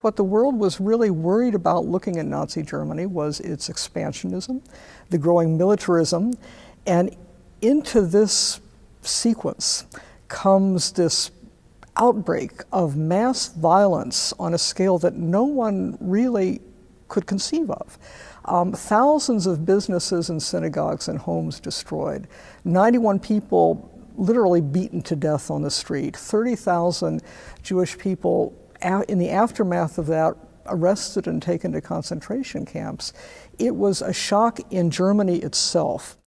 What the world was really worried about looking at Nazi Germany was its expansionism, the growing militarism, and into this sequence comes this outbreak of mass violence on a scale that no one really could conceive of. Thousands of businesses and synagogues and homes destroyed, 91 people literally beaten to death on the street, 30,000 Jewish people in the aftermath of that arrested and taken to concentration camps. It was a shock in Germany itself.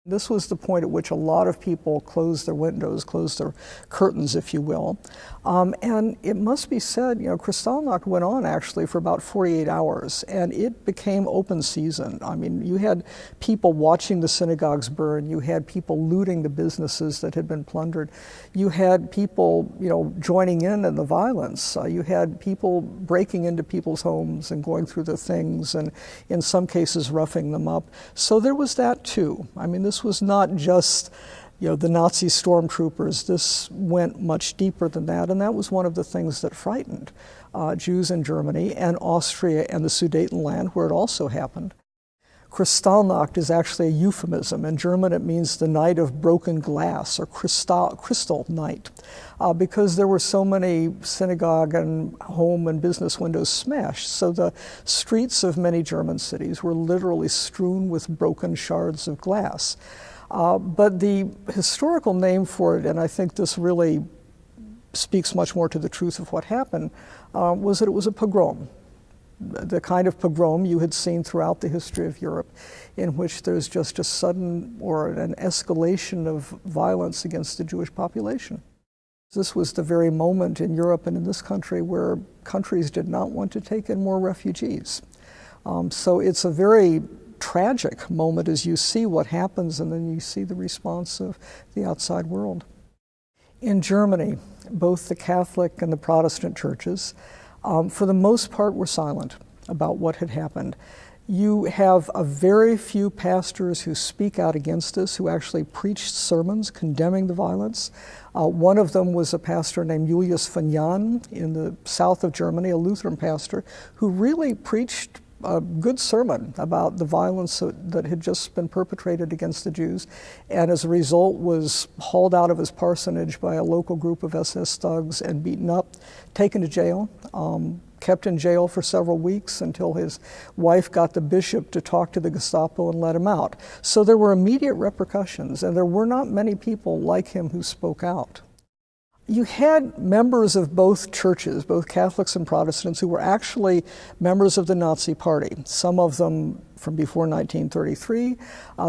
This was the point at which a lot of people closed their windows, closed their curtains, if you will. And it must be said, Kristallnacht went on actually for about 48 hours, and it became open season. I mean, you had people watching the synagogues burn, you had people looting the businesses that had been plundered, you had people, joining in the violence, you had people breaking into people's homes and going through their things, and in some cases roughing them up. So there was that too. I mean, this was not just the Nazi stormtroopers. This went much deeper than that, and that was one of the things that frightened Jews in Germany and Austria and the Sudetenland, where it also happened. Kristallnacht is actually a euphemism. In German, it means the night of broken glass, or crystal night, because there were so many synagogue and home and business windows smashed. So the streets of many German cities were literally strewn with broken shards of glass. But the historical name for it, and I think this really speaks much more to the truth of what happened, was that it was a pogrom. The kind of pogrom you had seen throughout the history of Europe, in which there's just a sudden or an escalation of violence against the Jewish population. This was the very moment in Europe and in this country where countries did not want to take in more refugees. So it's a very tragic moment as you see what happens, and then you see the response of the outside world. In Germany, both the Catholic and the Protestant churches, for the most part, were silent about what had happened. You have a very few pastors who speak out against this, who actually preached sermons condemning the violence. One of them was a pastor named Julius von Jahn in the south of Germany, a Lutheran pastor, who really preached a good sermon about the violence that had just been perpetrated against the Jews, and as a result was hauled out of his parsonage by a local group of SS thugs and beaten up, taken to jail, kept in jail for several weeks until his wife got the bishop to talk to the Gestapo and let him out. So there were immediate repercussions, and there were not many people like him who spoke out. You had members of both churches, both Catholics and Protestants, who were actually members of the Nazi Party, some of them from before 1933.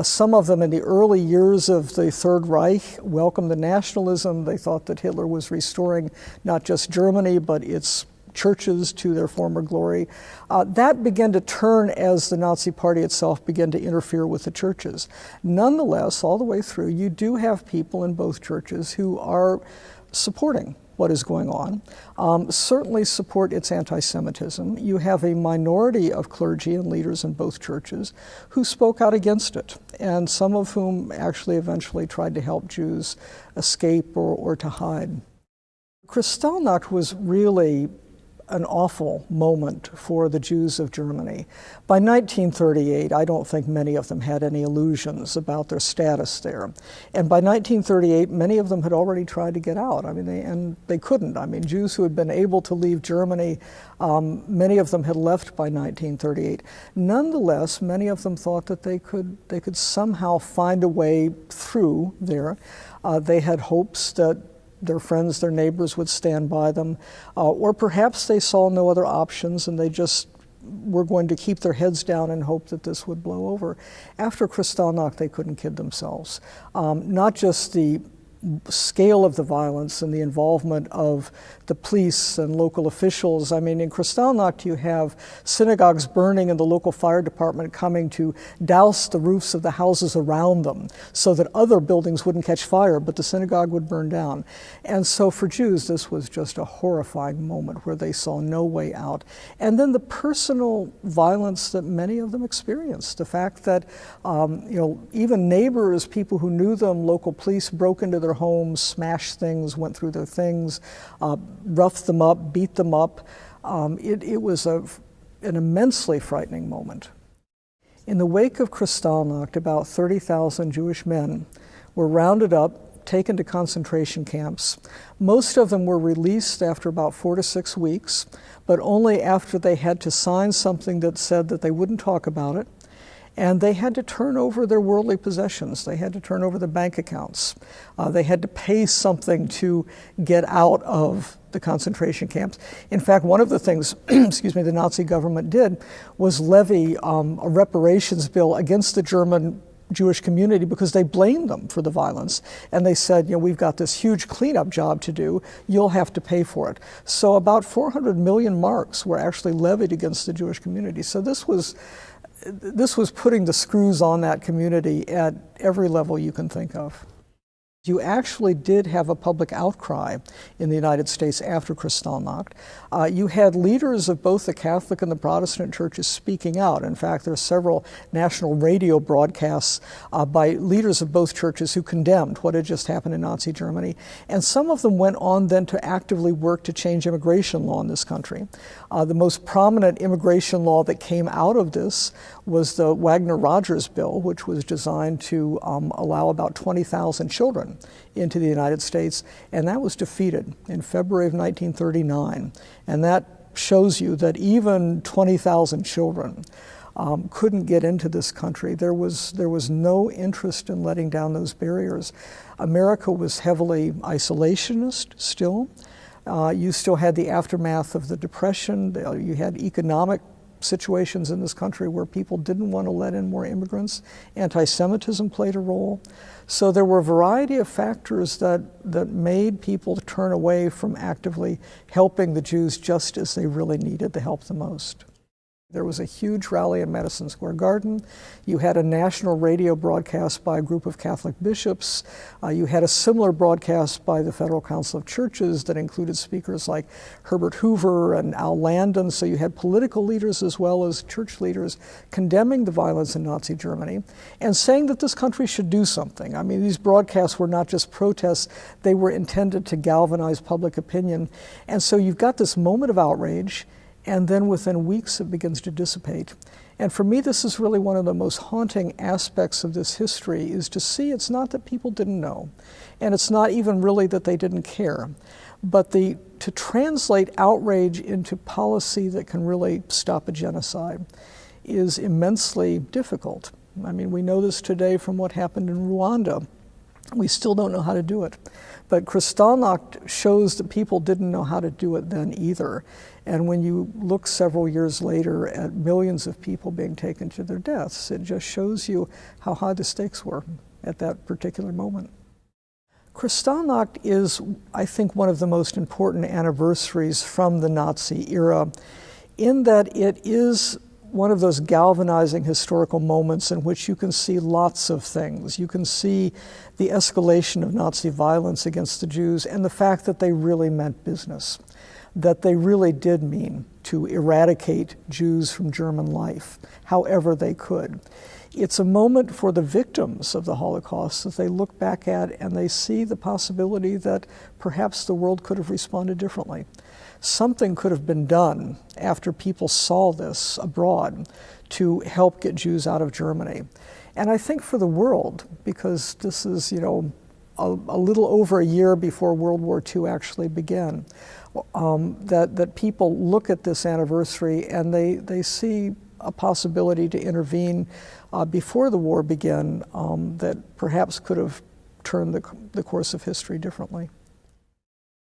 Some of them in the early years of the Third Reich welcomed the nationalism. They thought that Hitler was restoring not just Germany, but its churches to their former glory. That began to turn as the Nazi Party itself began to interfere with the churches. Nonetheless, all the way through, you do have people in both churches who are supporting what is going on, certainly support its anti-Semitism. You have a minority of clergy and leaders in both churches who spoke out against it, and some of whom actually eventually tried to help Jews escape or to hide. Kristallnacht was really an awful moment for the Jews of Germany. By 1938, I don't think many of them had any illusions about their status there. And by 1938, many of them had already tried to get out. I mean, they couldn't. I mean, Jews who had been able to leave Germany, many of them had left by 1938. Nonetheless, many of them thought that they could somehow find a way through there. They had hopes that their friends, their neighbors would stand by them, or perhaps they saw no other options and they just were going to keep their heads down and hope that this would blow over. After Kristallnacht, they couldn't kid themselves. Not just the scale of the violence and the involvement of the police and local officials. I mean, in Kristallnacht, you have synagogues burning and the local fire department coming to douse the roofs of the houses around them so that other buildings wouldn't catch fire, but the synagogue would burn down. And so for Jews, this was just a horrifying moment where they saw no way out. And then the personal violence that many of them experienced, the fact that even neighbors, people who knew them, local police broke into their homes, smashed things, went through their things, roughed them up, beat them up. It was an immensely frightening moment. In the wake of Kristallnacht, about 30,000 Jewish men were rounded up, taken to concentration camps. Most of them were released after about 4 to 6 weeks, but only after they had to sign something that said that they wouldn't talk about it. And they had to turn over their worldly possessions. They had to turn over their bank accounts. They had to pay something to get out of the concentration camps. In fact, one of the things, the Nazi government did was levy a reparations bill against the German Jewish community because they blamed them for the violence. And they said, we've got this huge cleanup job to do. You'll have to pay for it. So about 400 million marks were actually levied against the Jewish community. So this was putting the screws on that community at every level you can think of. You actually did have a public outcry in the United States after Kristallnacht. You had leaders of both the Catholic and the Protestant churches speaking out. In fact, there are several national radio broadcasts by leaders of both churches who condemned what had just happened in Nazi Germany. And some of them went on then to actively work to change immigration law in this country. The most prominent immigration law that came out of this was the Wagner-Rogers bill, which was designed to allow about 20,000 children into the United States, and that was defeated in February of 1939. And that shows you that even 20,000 children couldn't get into this country. There was no interest in letting down those barriers. America was heavily isolationist still. You still had the aftermath of the Depression. You had economic situations in this country where people didn't want to let in more immigrants. Anti-Semitism played a role. So there were a variety of factors that made people turn away from actively helping the Jews just as they really needed the help the most. There was a huge rally in Madison Square Garden. You had a national radio broadcast by a group of Catholic bishops. You had a similar broadcast by the Federal Council of Churches that included speakers like Herbert Hoover and Al Landon. So you had political leaders as well as church leaders condemning the violence in Nazi Germany and saying that this country should do something. I mean, these broadcasts were not just protests, they were intended to galvanize public opinion. And so you've got this moment of outrage, and then within weeks it begins to dissipate. And for me, this is really one of the most haunting aspects of this history, is to see it's not that people didn't know, and it's not even really that they didn't care, but to translate outrage into policy that can really stop a genocide is immensely difficult. I mean, we know this today from what happened in Rwanda. We still don't know how to do it. But Kristallnacht shows that people didn't know how to do it then either. And when you look several years later at millions of people being taken to their deaths, it just shows you how high the stakes were at that particular moment. Kristallnacht is, I think, one of the most important anniversaries from the Nazi era, in that it is one of those galvanizing historical moments in which you can see lots of things. You can see the escalation of Nazi violence against the Jews and the fact that they really meant business, that they really did mean to eradicate Jews from German life, however they could. It's a moment for the victims of the Holocaust that they look back at and they see the possibility that perhaps the world could have responded differently. Something could have been done after people saw this abroad to help get Jews out of Germany. And I think for the world, because this is, a little over a year before World War II actually began, that people look at this anniversary and they see a possibility to intervene before the war began that perhaps could have turned the course of history differently.